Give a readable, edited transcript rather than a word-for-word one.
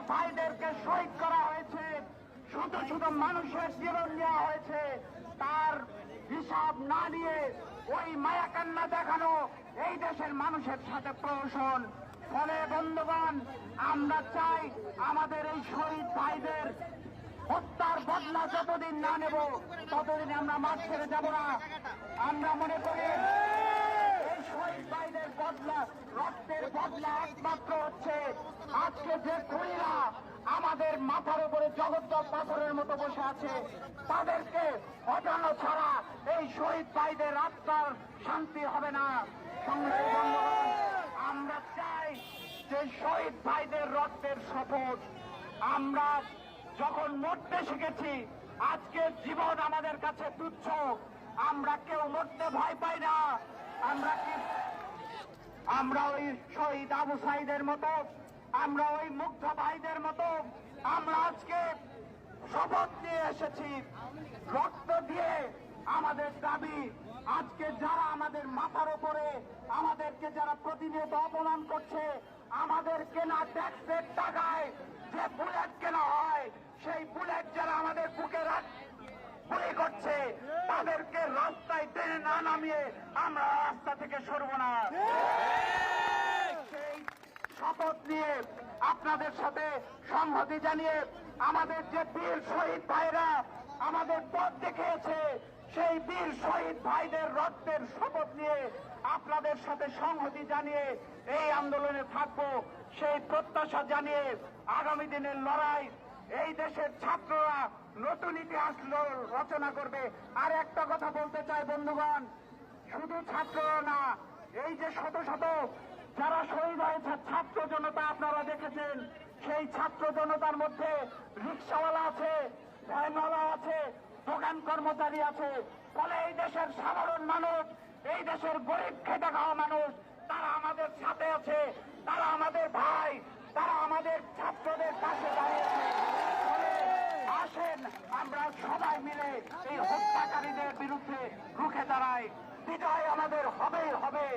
ভাইদেরকে শহীদ করা হয়েছে, শত শত মানুষের জীবন নেওয়া হয়েছে, তার হিসাব না নিয়ে ওই মায়াকান্না দেখানো এই দেশের মানুষের সাথে প্রহসন। ফলে বন্ধুগণ, আমরা চাই আমাদের এই শহীদ ভাইদের হত্যার বদলা যতদিন না নেব ততদিন আমরা মাঠ ছেড়ে যাব না। আমরা মনে করি এই শহীদ ভাইদের বদলা, রক্তের বদলা একমাত্র হচ্ছে আজকে যে খুনিরা আমাদের মাথার উপরে জগদ্দল পাথরের মতো বসে আছে, তাদেরকে হটানো ছাড়া এই শহীদ ভাইদের আত্মার শান্তি হবে না। সংগ্রামী বন্ধুগণ, আমরা চাই যে শহীদ ভাইদের রক্তের শপথ আমরা যখন মরতে শিখেছি, আজকে জীবন আমাদের কাছে তুচ্ছ, আমরা কেউ মরতে ভয় পাই না। আমরা ওই শহীদ আবু সাইদের মতো, আমরা ওই মুগ্ধ ভাইদের মতো আমরা আজকে শপথ নিয়ে এসেছি, রক্ত দিয়ে আমাদের দাবি। আজকে যারা আমাদের মাথার উপরে আমাদেরকে যারা প্রতিনিয়ত অপমান করছে, আমাদের কেনা ট্যাক্সের টাকায় যে বুলেট কেনা হয়, সেই বুলেট যারা আমাদের বুকে গুলি করছে, তাদেরকে রাস্তায় টেনে না নামিয়ে আমরা রাস্তা থেকে সরব না। সেই শপথ নিয়ে আপনাদের সাথে সংহতি জানিয়ে আমাদের যে বীর শহীদ ভাইরা আমাদের পথ দেখিয়েছে, সেই বীর শহীদ ভাইদের রক্তের শপথ নিয়ে আপনাদের সাথে সংহতি জানিয়ে এই আন্দোলনে থাকবো, সেই প্রত্যাশা জানিয়ে আগামী দিনের লড়াই এই দেশের ছাত্ররা নতুন ইতিহাস রচনা করবে। আর একটা কথা বলতে চাই বন্ধুগণ, শুধু ছাত্ররা না, এই যে শত শত যারা শহীদ হয়েছে ছাত্র জনতা আপনারা দেখেছেন, সেই ছাত্র জনতার মধ্যে রিক্সাওয়ালা আছে, ভ্যানওয়ালা আছে, দোকান কর্মচারী আছে। ফলে এই দেশের সাধারণ মানুষ, এই দেশের গরিব খেটে খাওয়া মানুষ, তারা আমাদের সাথে আছে, তারা আমাদের ভাই, তারা আমাদের ছাত্রদের পাশে দাঁড়িয়েছে। আসেন আমরা সবাই মিলে এই হত্যাকারীদের বিরুদ্ধে রুখে দাঁড়াই। বিজয় আমাদের হবেই হবে।